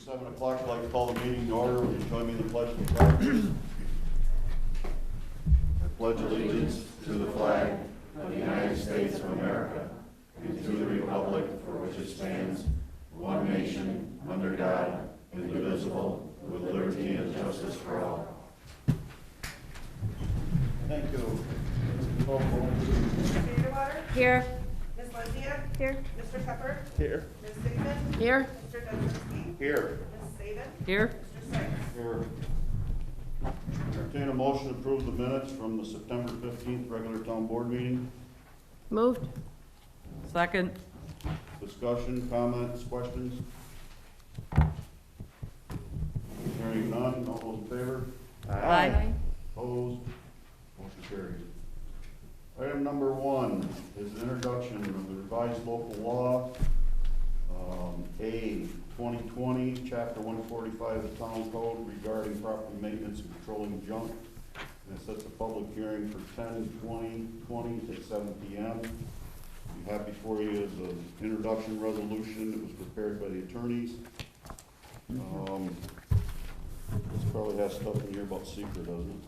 7 o'clock, I'd like to call the meeting to order. Would you join me in the pledge of allegiance? I pledge allegiance to the flag of the United States of America and to the republic for which it stands, one nation, under God, indivisible, with liberty and justice for all. Thank you. Mr. Vanderwater? Here. Ms. Lesia? Here. Mr. Pepper? Here. Ms. Sigmund? Here. Mr. Duzinski? Here. Ms. Saban? Here. Mr. Sykes? Here. Entertain a motion to approve the minutes from the September 15th regular town board meeting. Moved. Second. Discussion, comments, questions? Hearing none, all those in favor? Aye. Opposed? Motion carries. Item number 1 is the introduction of the revised local law, A 2020, Chapter 145 of the Town Code regarding property maintenance and controlling junk. And it sets a public hearing for 10/20/20 at 7 p.m. We have before you is an introduction resolution that was prepared by the attorneys. This probably has stuff in here about secret, doesn't it?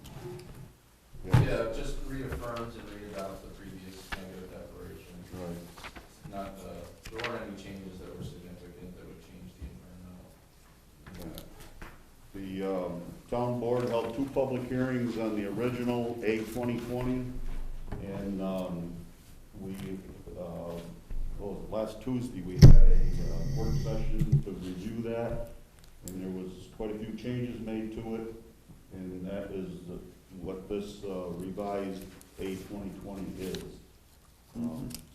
Yeah, just reaffirms and readopts the previous negative declaration. Right. Not, there weren't any changes that were significant that would change the environmental. The town board held 2 public hearings on the original A 2020, and last Tuesday we had a work session to review that, and there was quite a few changes made to it, and that is what this revised A 2020 is.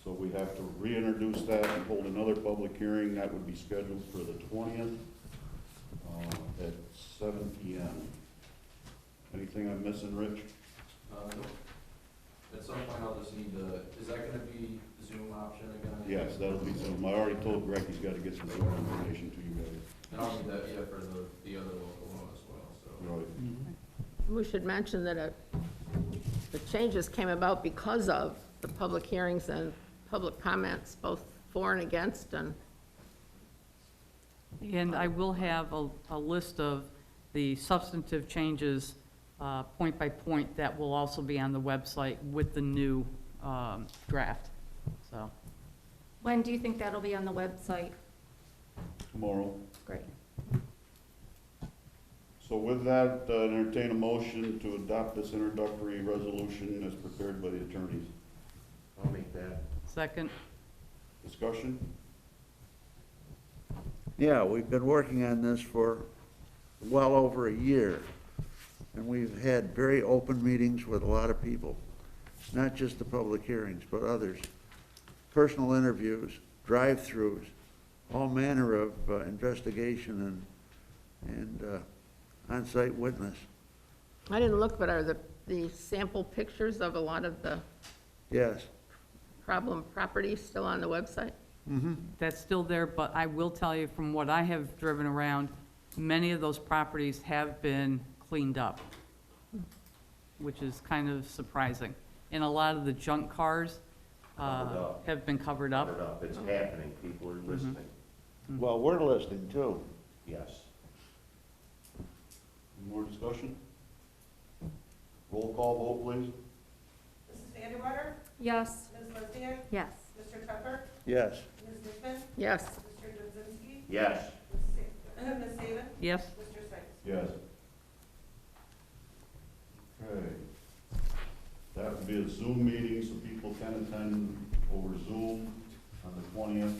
So we have to reintroduce that and hold another public hearing. That would be scheduled for the 20th at 7 p.m. Anything I'm missing, Rich? At some point I'll just need to, is that gonna be Zoom option again? Yes, that'll be Zoom. I already told Greg he's got to get some Zoom information to you guys. And I'll need that, yeah, for the other local law as well, so. Right. We should mention that the changes came about because of the public hearings and public comments, both for and against, and I will have a list of the substantive changes, point by point, that will also be on the website with the new draft, so. When do you think that'll be on the website? Tomorrow. Great. So with that, entertain a motion to adopt this introductory resolution as prepared by the attorneys. I'll make that. Second. Discussion? Yeah, we've been working on this for well over a year, and we've had very open meetings with a lot of people, not just the public hearings, but others, personal interviews, drive-throughs, all manner of investigation and on-site witness. I didn't look, but are the sample pictures of a lot of the Yes. problem properties still on the website? Mm-hmm. That's still there, but I will tell you from what I have driven around, many of those properties have been cleaned up, which is kind of surprising. And a lot of the junk cars have been covered up. Covered up. It's happening. People are listening. Well, we're listening too. Yes. Any more discussion? Roll call vote, please. Mrs. Vanderwater? Yes. Ms. Lesia? Yes. Mr. Pepper? Yes. Ms. Sigmund? Yes. Mr. Duzinski? Yes. Ms. Saban? Yes? Mr. Sykes? Yes. Okay. That would be a Zoom meeting, so people can attend over Zoom on the 20th,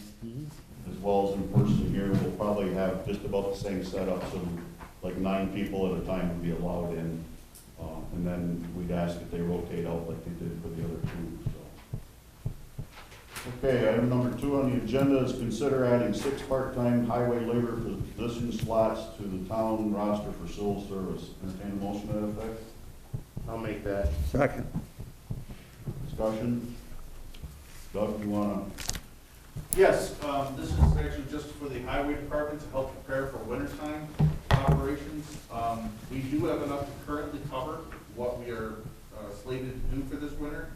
as well as in person here. We'll probably have just about the same setup, so like 9 people at a time would be allowed in. And then we'd ask if they rotate out like they did for the other 2. So. Okay, item number 2 on the agenda is consider adding 6 part-time highway labor position slots to the town roster for civil service. Entertain a motion to that effect? I'll make that. Second. Discussion? Doug, you wanna? Yes, this is actually just for the highway department to help prepare for wintertime operations. We do have enough to currently cover what we are slated to do for this winter,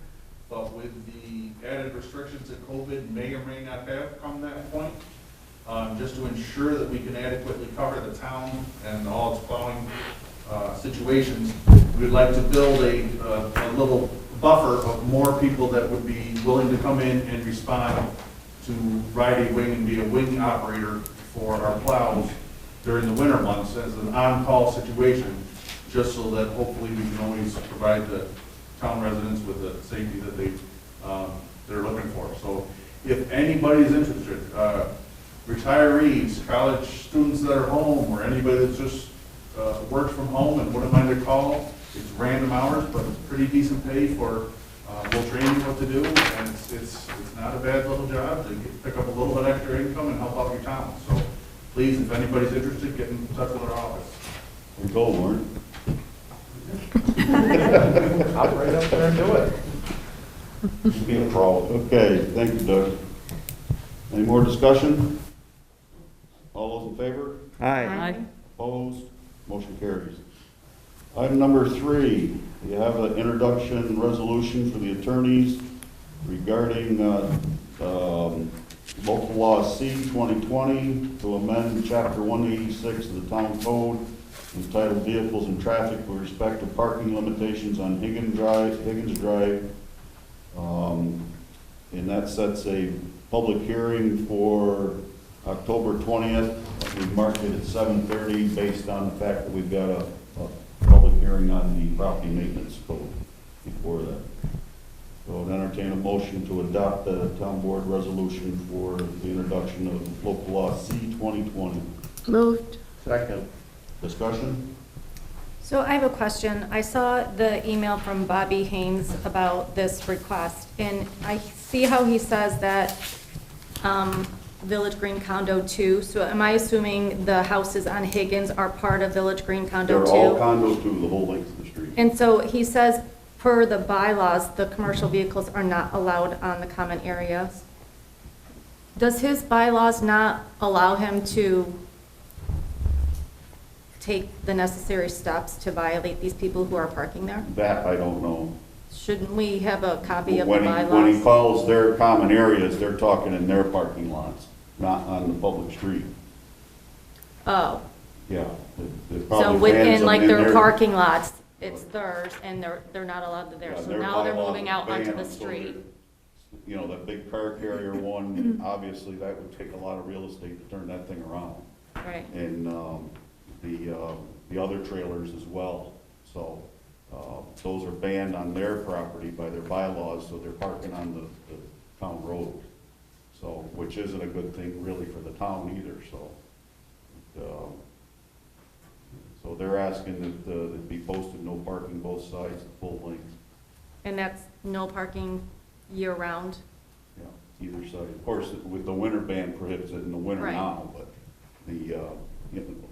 but with the added restrictions that COVID may or may not have come that point, just to ensure that we can adequately cover the town and all its plowing situations. We'd like to build a little buffer of more people that would be willing to come in and respond to ride a wing and be a wing operator for our plows during the winter months as an on-call situation, just so that hopefully we can always provide the town residents with the safety that they're looking for. So if anybody's interested, retirees, college students that are home, or anybody that's just works from home and wouldn't mind a call, it's random hours, but it's pretty decent pay for, we'll train you what to do, and it's not a bad little job to pick up a little bit extra income and help out your town. So please, if anybody's interested, get in touch with our office. We go, Warren. Hop right up there and do it. Be a problem. Okay, thank you, Doug. Any more discussion? All those in favor? Aye. Opposed? Motion carries. Item number 3, you have an introduction resolution for the attorneys regarding local law C-2020 to amend chapter 186 of the town code entitled Vehicles and Traffic with respect to parking limitations on Higgins Drive. And that sets a public hearing for October 20th. We marked it at 7:30 based on the fact that we've got a public hearing on the property maintenance code before that. So I'd entertain a motion to adopt the town board resolution for the introduction of local law C-2020. Moved. Second. Discussion? So I have a question. I saw the email from Bobby Haynes about this request, and I see how he says that Village Green Condo 2. So am I assuming the houses on Higgins are part of Village Green Condo 2? They're all condos too, the whole length of the street. And so he says, per the bylaws, the commercial vehicles are not allowed on the common areas. Does his bylaws not allow him to take the necessary steps to violate these people who are parking there? That I don't know. Shouldn't we have a copy of the When he bylaws? calls their common areas, they're talking in their parking lots, not on the public street. Oh, Yeah. It so probably bans within them like in their parking lots, it's theirs, and they're not allowed to there. Yeah, So their now they're bylaws moving out onto ban the them, so street. You know, that big car carrier one, obviously that would take a lot of real estate to turn that thing around. Right. And the other trailers as well. So those are banned on their property by their bylaws, so they're parking on the town road. So, which isn't a good thing really for the town either, so. So they're asking that it be posted, no parking both sides, the full length, And that's no parking year-round? yeah, either side. Of course, with the winter ban prohibits it in the winter Right. now, but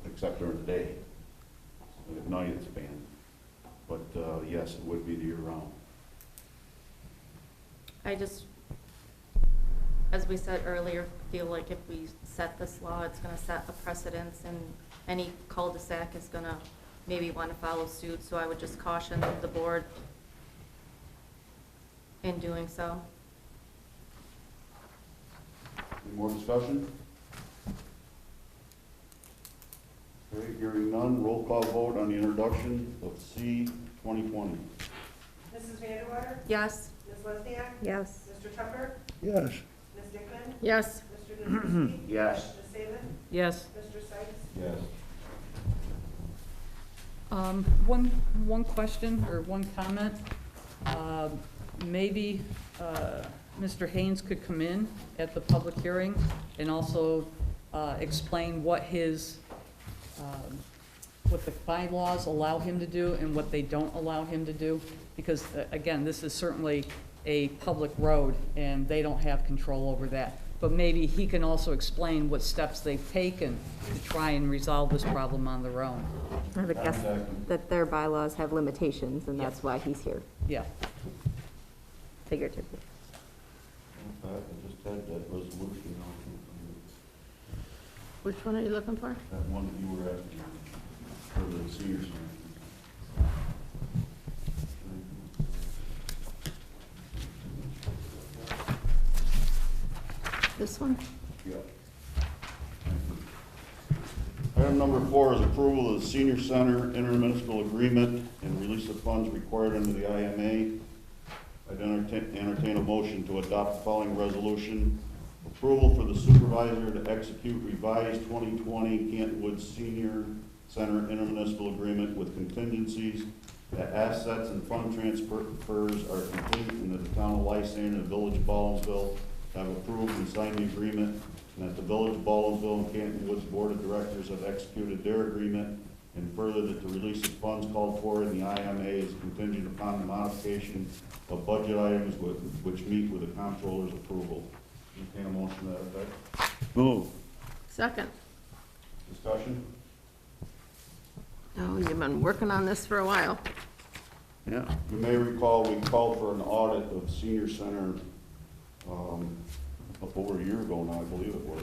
except during the day. At night it's banned. But, yes, it would be year-round. I just, as we said earlier, feel like if we set this law, it's gonna set a precedence, and any cul-de-sac is gonna maybe wanna follow suit, so I would just caution the board in doing so. Any more discussion? Okay, hearing none, roll call vote on the introduction of C-2020. Mrs. Vanderwater? Yes? Ms. Wozniak? Yes. Mr. Tucker? Yes. Ms. Dickman? Yes. Mr. Nuzinski? Yes. Ms. Saban? Yes. Mr. Sykes? Yes. One question or one comment. Maybe Mr. Haynes could come in at the public hearing and also explain what what the bylaws allow him to do and what they don't allow him to do. Because, again, this is certainly a public road, and they don't have control over that. But maybe he can also explain what steps they've taken to try and resolve this problem on their own. I would guess Exactly. that their bylaws have limitations, and that's why he's here, Yeah. figuratively. I just had that resolution on Which one are you looking for? that one that you were asking for the senior center. This one? Yeah. Item number 4 is approval of the senior center intermunicipal agreement and release of funds required under the IMA. I'd entertain a motion to adopt the following resolution. Approval for the supervisor to execute revised 2020 Canton Senior Center intermunicipal agreement with contingencies that assets and fund transfers are complete and that the town of Lysander and the village of Baldwinsville have approved and signed the agreement, and that the village of Baldwinsville and Canton Woods Board of Directors have executed their agreement, and further that the release of funds called for in the IMA is contingent upon the modification of budget items which meet with the comptroller's approval. Entertain a motion to that effect. Move. Second. Discussion? Oh, you've been working on this for a while. Yeah. You may recall, we called for an audit of senior center, over a year ago now, I believe it was.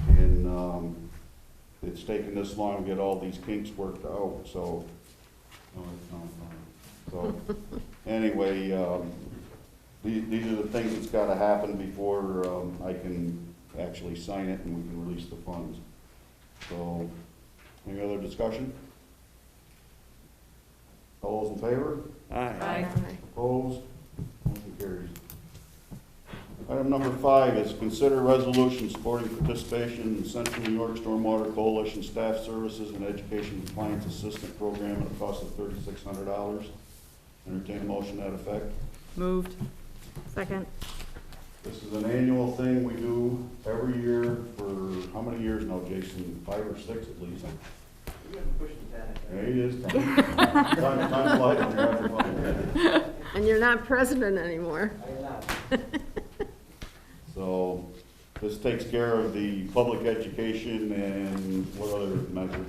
And, it's taken this long to get all these kinks worked out, so, anyway, these are the things that's gotta happen before, I can actually sign it and we can release the funds. So, any other discussion? All those in favor? Aye. Opposed? Motion carries. Item number 5 is consider resolution supporting participation in the Central New York Stormwater Coalition Staff Services and Education Compliance Assistant Program at a cost of $3,600. Entertain a motion to that effect. Moved. Second. This is an annual thing we do every year for how many years now, Jason? 5 or 6 at least. There he is. Time flies when you're having fun. And you're not president anymore. So this takes care of the public education and what other measure?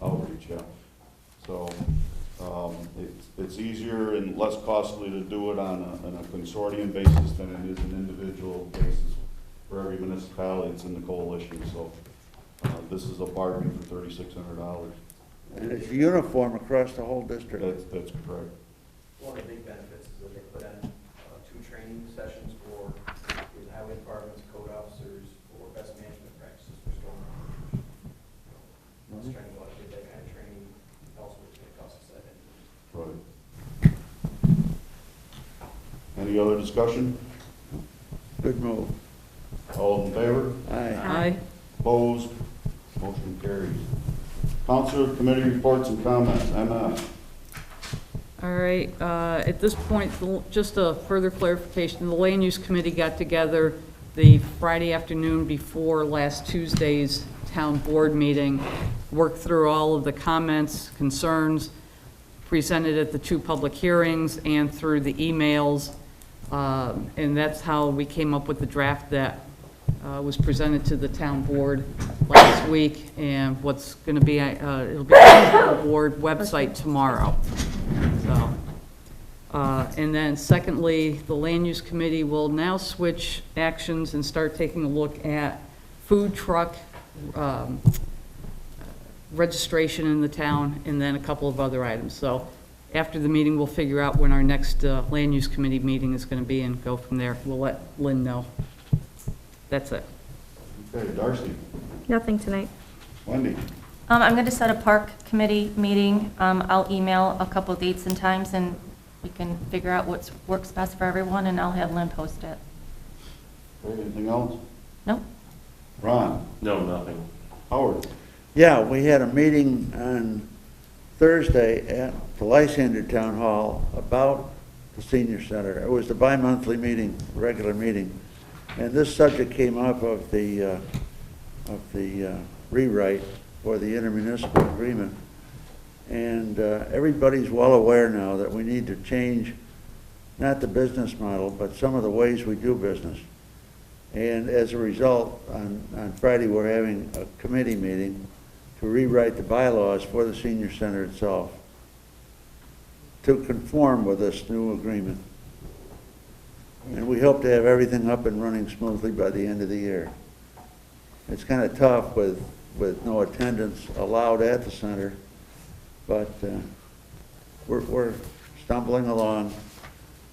Outreach, yeah. So it's easier and less costly to do it on a consortium basis than it is an individual basis for every municipality that's in the coalition. So this is a bargain for $3,600. And it's uniform across the whole district. That's correct. One of the big benefits is that they put in 2 training sessions for the highway departments, code officers, for best management practices for stormwater. I was trying to go out and get that kind of training elsewhere to get costs set in. Right. Any other discussion? Good move. All in favor? Aye. Opposed? Motion carries. Council committee reports and comments. MF. All right, at this point, just a further clarification, the Land Use Committee got together the Friday afternoon before last Tuesday's town board meeting, worked through all of the comments, concerns, presented at the 2 public hearings and through the emails, and that's how we came up with the draft that was presented to the town board last week, and what's going to be, it'll be on the board website tomorrow. So, and then secondly, the Land Use Committee will now switch actions and start taking a look at food truck registration in the town, and then a couple of other items. So after the meeting, we'll figure out when our next Land Use Committee meeting is going to be and go from there. We'll let Lynn know. That's it. Okay, Darcy. Nothing tonight. Wendy. I'm going to set a park committee meeting. I'll email a couple dates and times, and we can figure out what works best for everyone, and I'll have Lynn post it. Okay, anything else? Nope. Ron. No, nothing. Howard. Yeah, we had a meeting on Thursday at the Lysander Town Hall about the senior center. It was the bi-monthly meeting, regular meeting. And this subject came up of the rewrite for the intermunicipal agreement. And everybody's well aware now that we need to change not the business model, but some of the ways we do business. And as a result, on Friday, we're having a committee meeting to rewrite the bylaws for the senior center itself to conform with this new agreement. And we hope to have everything up and running smoothly by the end of the year. It's kind of tough with no attendance allowed at the center, but we're stumbling along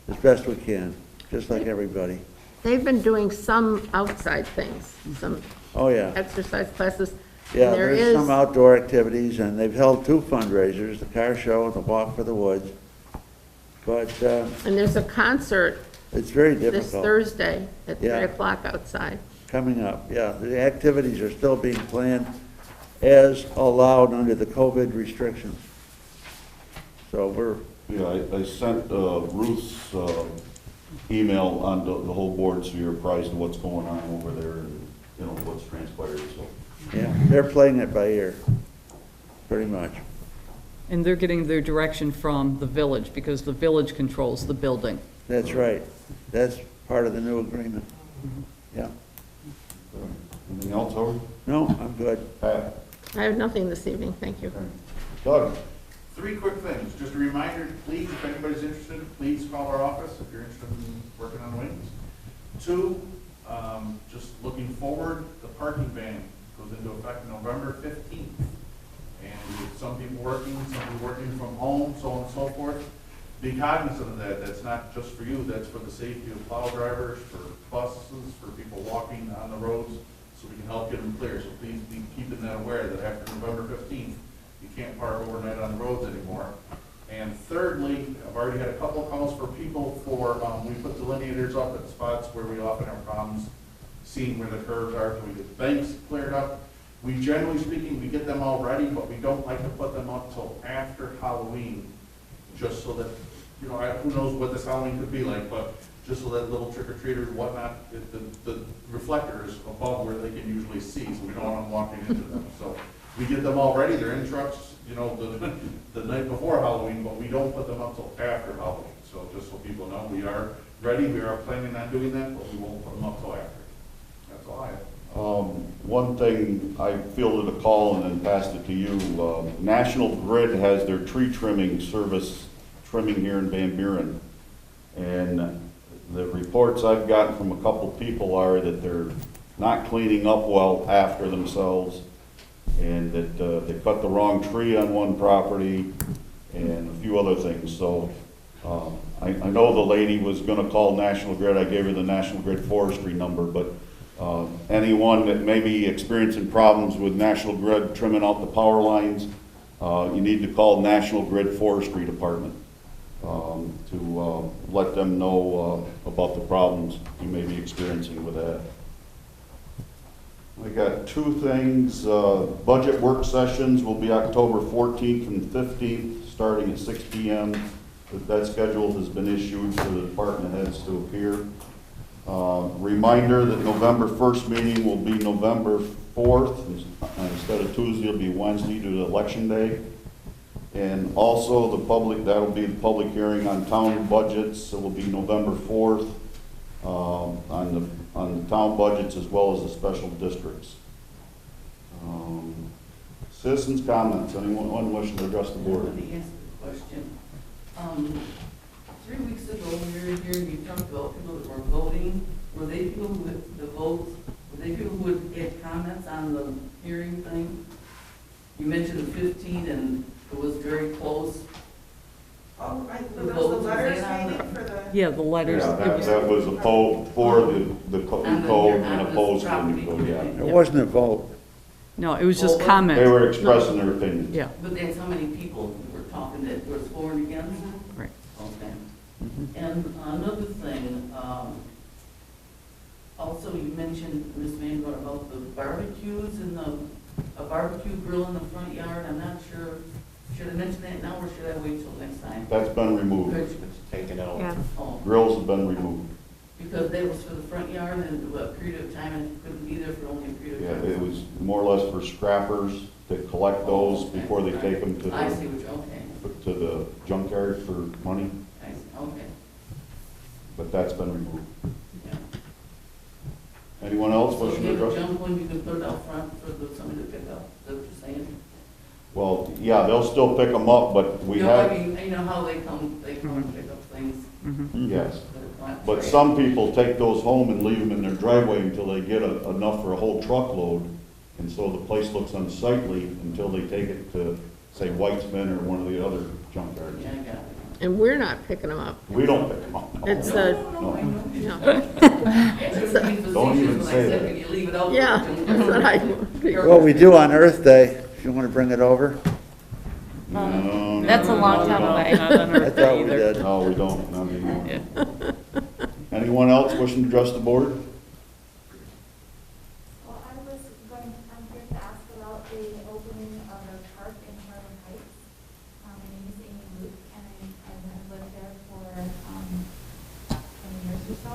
as best we can, just like everybody. They've been doing some outside things, some Oh, yeah. exercise classes. Yeah, There there's is- some outdoor activities, and they've held 2 fundraisers, the car show and the walk for the woods. But And there's a concert it's very this difficult. Thursday at Yeah. 3 o'clock outside. Coming up, yeah. The activities are still being planned as allowed under the COVID restrictions. So we're, Yeah, I sent Ruth's email on the whole board, so you're apprised of what's going on over there and, you know, what's transpired, so. yeah, they're playing it by ear, pretty much. And they're getting their direction from the village, because the village controls the building. That's right. That's part of the new agreement. Yeah. Anything else, Howard? No, I'm good. Pat? I have nothing this evening, thank you. Doug? 3 quick things. Just a reminder, please, if anybody's interested, please call our office if you're interested in working on wings. 2, just looking forward, the parking ban goes into effect November 15th. And with some people working, some people working from home, so on and so forth. Be cognizant of that. That's not just for you, that's for the safety of plow drivers, for buses, for people walking on the roads, so we can help get them clear. So please be keeping that aware that after November 15th, you can't park overnight on the roads anymore. And thirdly, I've already had a couple of calls for people for, we put delineators up at spots where we often have problems seeing where the curves are, so we get banks cleared up. We, generally speaking, we get them all ready, but we don't like to put them up till after Halloween, just so that, you know, who knows what this Halloween could be like, but just so that little trick-or-treaters and whatnot, the reflector is above where they can usually see, so we don't want them walking into them. So we get them all ready, they're in trucks, you know, the night before Halloween, but we don't put them up till after Halloween. So just so people know, we are ready, we are planning on doing that, but we won't put them up till after. That's all I have. One thing, I fielded a call and then passed it to you. National Grid has their tree trimming service trimming here in Van Buren. And the reports I've gotten from a couple people are that they're not cleaning up well after themselves, and that they cut the wrong tree on one property and a few other things. So I know the lady was gonna call National Grid. I gave her the National Grid forestry number, but anyone that may be experiencing problems with National Grid trimming out the power lines, you need to call National Grid Forestry Department to let them know about the problems you may be experiencing with that. I got 2 things. Budget work sessions will be October 14th and 15th, starting at 6 p.m. That schedule has been issued for the department heads to appear. Reminder that November 1st meeting will be November 4th. Instead of Tuesday, it'll be Wednesday due to Election Day. And also the public, that'll be the public hearing on town budgets. It will be November 4th on the town budgets as well as the special districts. Citizens' comments. Anyone wishing to address the board? Let me ask a question. 3 weeks ago, we were here and you talked about people that were voting. Were they people who had the votes? Were they people who would get comments on the hearing thing? You mentioned the 15 and it was very close. Oh, there was the letters maybe for the. Yeah, the letters. Yeah, it was- that was opposed for the On the- code on and this opposed to the property code, yeah. committee. It wasn't a vote. No, it was just Well, They comments. were expressing their opinions. Yeah, But that's how many people were talking that was for and against? right. Okay. Mhm. And another thing, also you mentioned, Ms. Van Gogh, about the barbecues and a barbecue grill in the front yard. I'm not sure, should I mention that now or should I wait till next time? That's been removed. Good. Taken out. Yeah. Oh, Grills have been removed. because that was for the front yard and a period of time and it couldn't be there for only a period Yeah, of time. it was more or less for scrappers that collect those before they take them to I see what you're, okay, the junkyard for money, I see, okay, but that's been removed. yeah. Anyone else So if wishing to you have a address? jump one, you can put it out front for somebody to pick up, is that what you're saying? Well, yeah, they'll still pick them up, but we No, have, I mean, you know how they come and pick up things Mhm. yes. that are not But trash. some people take those home and leave them in their driveway until they get enough for a whole truckload. And so the place looks unsightly until they take it to, say, White's or one of the other junkyards. Yeah, I got it. And we're not picking them up. We don't pick them up. It's the, No. yeah. Don't even say that. Can you leave it out? Yeah, that's what I. Well, we do on Earth Day, if you want to bring it over. No, That's a long time away. Not on I Earth thought Day we either. did. No, we don't, not anymore. Yeah. Anyone else wishing to address the board? Well, I'm here to ask about the opening of a park in Harlem Heights. My name is Amy Luke, and I've lived there for 20 years or so.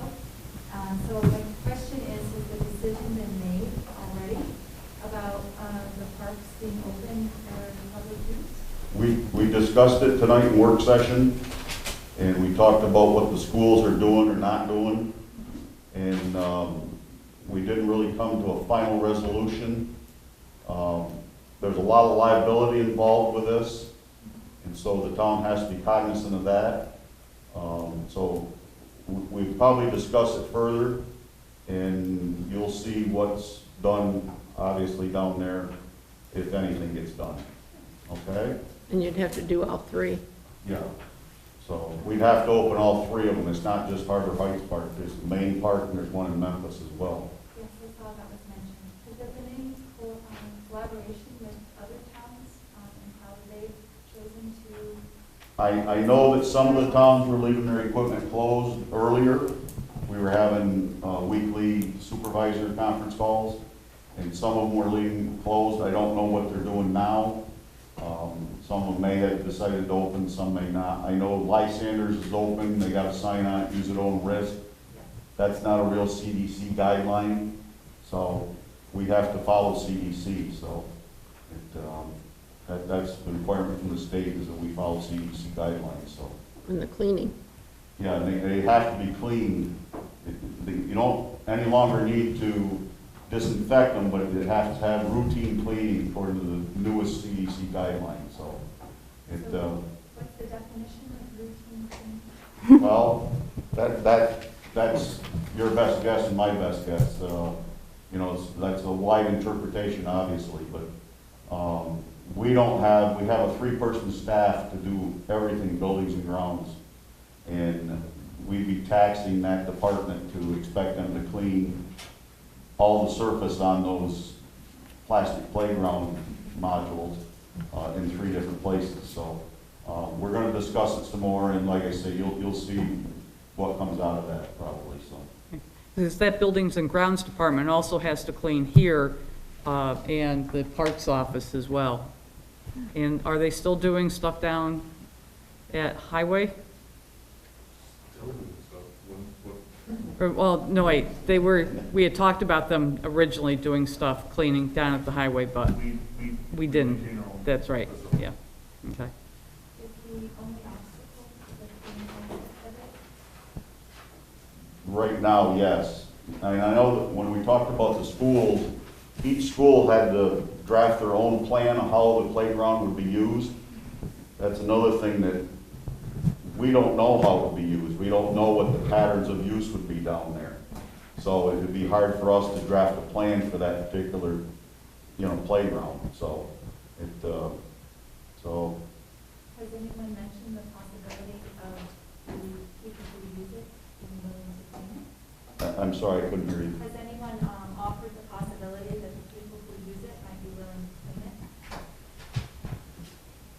So my question is, has the decision been made already about the parks being open for public use? We discussed it tonight in work session, and we talked about what the schools are doing or not doing. And we didn't really come to a final resolution. There's a lot of liability involved with this, and so the town has to be cognizant of that. So we probably discuss it further, and you'll see what's done, obviously, down there, if anything gets done. Okay? And you'd have to do all three. Yeah. So we'd have to open all three of them. It's not just Harbor Heights Park. There's the main park, and there's one in Memphis as well. Yes, I saw that was mentioned. Has there been any collaboration with other towns and how they've chosen to? I know that some of the towns were leaving their equipment closed earlier. We were having weekly supervisor conference calls, and some of them were leaving closed. I don't know what they're doing now. Some of them may have decided to open, some may not. I know Lysanders is open, they got a sign on it, use at own risk. That's not a real CDC guideline, so we have to follow CDC, so that's the requirement from the state, is that we follow CDC guidelines, so. And the cleaning. Yeah, and they have to be cleaned. You don't any longer need to disinfect them, but it has to have routine cleaning according to the newest CDC guidelines, so. What's the definition of routine cleaning? Well, that's your best guess and my best guess. You know, that's a wide interpretation, obviously, but we have a 3-person staff to do everything buildings and grounds, and we'd be taxing that department to expect them to clean all the surface on those plastic playground modules in 3 different places. So we're going to discuss it some more, and like I say, you'll see what comes out of that probably. So Because that Buildings and Grounds Department also has to clean here and the Parks Office as well. And are they still doing stuff down at Highway? Well, no, wait, we had talked about them originally doing stuff, cleaning down at the highway, but we didn't. That's right, yeah, okay. Is the only obstacle the cleaning of it? right now, yes. I mean, I know that when we talked about the schools, each school had to draft their own plan of how the playground would be used. That's another thing that we don't know how it would be used. We don't know what the patterns of use would be down there. So it would be hard for us to draft a plan for that particular, playground. So Has anyone mentioned the possibility of the people who use it being willing to clean it? I'm sorry, I couldn't hear you. Has anyone offered the possibility that the people who use it might be willing to clean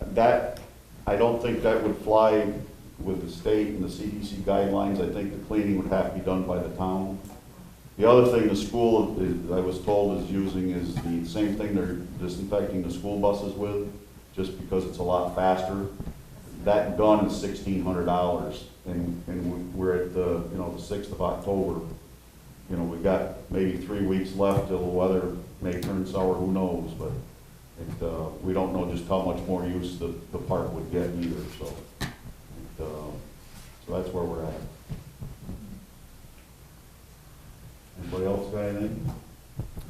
it? That, I don't think that would fly with the state and the CDC guidelines. I think the cleaning would have to be done by the town. The other thing the school, I was told, is using is the same thing they're disinfecting the school buses with, just because it's a lot faster. That gun is $1,600, and we're at the 6th of October. We've got maybe 3 weeks left till the weather may turn sour, who knows, but we don't know just how much more use the park would get either, so that's where we're at. Anybody else got anything?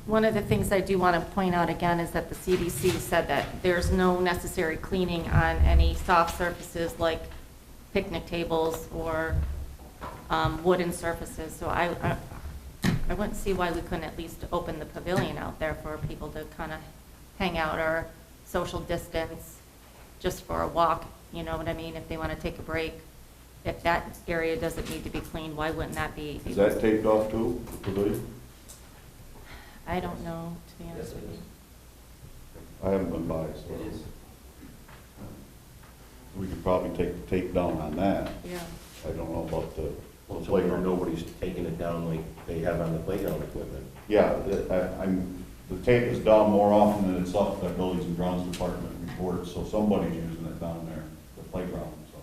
One of the things I do want to point out again is that the CDC said that there's no necessary cleaning on any soft surfaces like picnic tables or wooden surfaces. So I wouldn't see why we couldn't at least open the pavilion out there for people to kind of hang out or social distance. just for a walk, you know what I mean? If they want to take a break, if that area doesn't need to be cleaned, why wouldn't that be? Is that taped off too, the pavilion? I don't know, to be honest Yes, it with you. is. I haven't been by, so. It is. We could probably take the tape down on that. Yeah. I don't know about the Well, so where playground. nobody's taking it down like they have on the playground equipment. Yeah, the tape is down more often than it's up the buildings and grounds department report, so somebody's using it down there, the playground, so.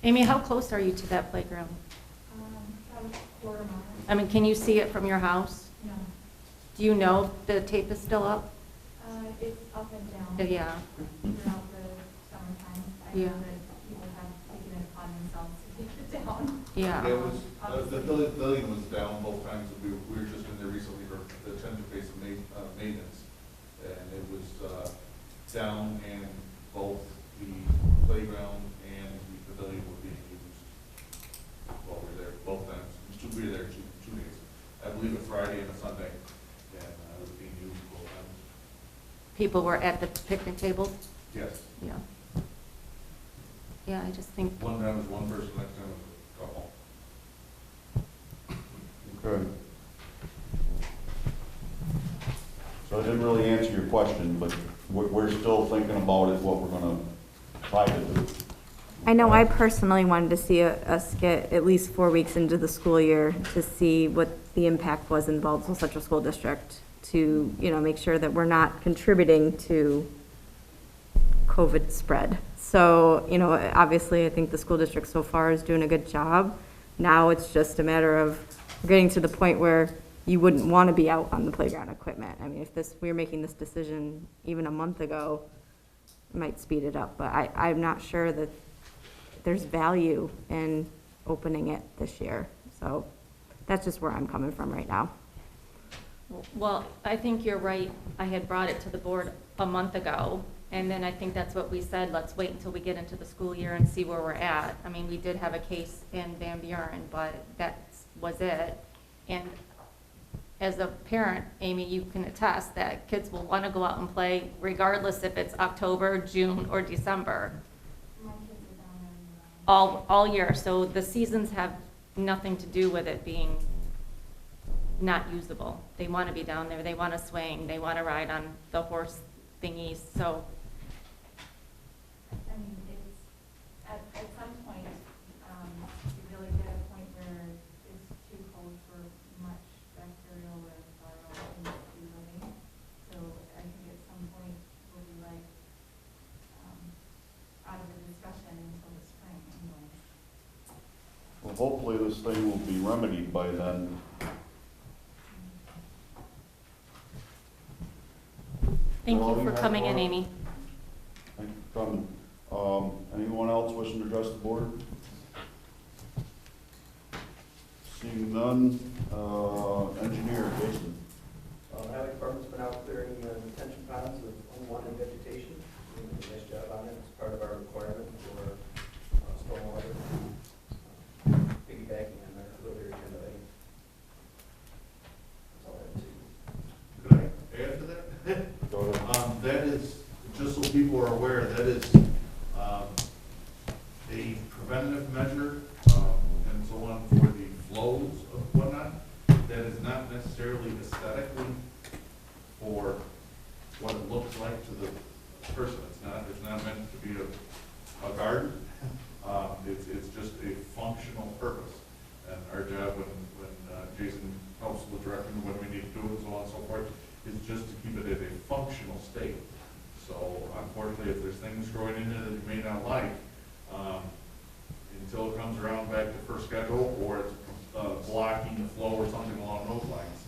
Amy, how close are you to that playground? About a quarter mile. I mean, can you see it from your house? No, Do you know if the tape is still up? it's up and down. Yeah. Throughout the summertime. I Yeah. know that people have taken it upon themselves to take it down. Yeah. It was, the building was down both times, we were just in there recently for the tender phase of maintenance. And it was, down and both the playground and the pavilion were being used while we were there, both times. We were there two days, I believe a Friday and a Sunday, and it was being used both times. People were at the picnic tables? Yes, Yeah. Yeah, I just think, one time was one person, next time was a couple. Okay. So I didn't really answer your question, but we're still thinking about it, what we're gonna try to do. I know I personally wanted to see us get at least 4 weeks into the school year to see what the impact was in Baldwinsville Central School District, to, you know, make sure that we're not contributing to COVID spread. So, you know, obviously, I think the school district so far is doing a good job. Now it's just a matter of getting to the point where you wouldn't want to be out on the playground equipment. I mean, if we were making this decision even a month ago, it might speed it up, but I'm not sure that there's value in opening it this year. So that's just where I'm coming from right now. well, I think you're right. I had brought it to the board a month ago, and then I think that's what we said, let's wait until we get into the school year and see where we're at. I mean, we did have a case in Van Buren, but that was it. And as a parent, Amy, you can attest that kids will want to go out and play regardless if it's October, June, or December, My kids are down there. all year. So the seasons have nothing to do with it being not usable. They want to be down there, they want to swing, they want to ride on the horse thingies, so. I mean, it's, at some point, you really get a point where it's too cold for much bacterial or viral things to be living. So I think at some point, we'll be like, out of the discussion until the spring anyway. Well, hopefully this thing will be remedied by then. Thank Well, you for you have coming in, more? Amy. Thank you for coming. Anyone else wishing to address the board? Seeing none, engineer, Jason. Highway department's been out clearing detention ponds of unwanted vegetation, doing a nice job on it, it's part of our requirement for stormwater. Piggybacking on our earlier agenda item. That's all I have to say. Could I add to that? Go ahead. That is, just so people are aware, that is a preventative measure and so on for the flows of whatnot. That is not necessarily aesthetically for what it looks like to the person. It's not meant to be a garden. It's just a functional purpose. And our job when Jason helps with directing when we need to do it and so on and so forth, is just to keep it in a functional state. So unfortunately, if there's things growing in there that you may not like, until it comes around back to first schedule, or it's blocking the flow or something along those lines,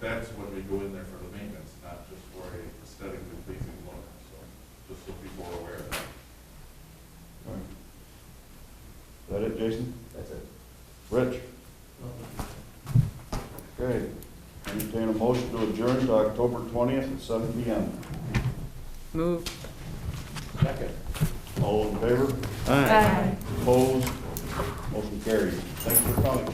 that's when we go in there for the maintenance, not just for a aesthetically pleasing look. So just so people are aware of that. All right. Is that it, Jason? That's it. Rich? Okay. Entertain a motion to adjourn to October 20th at 7 p.m. Move. Second. All in favor? Aye. Opposed? Motion carries. Thanks for coming.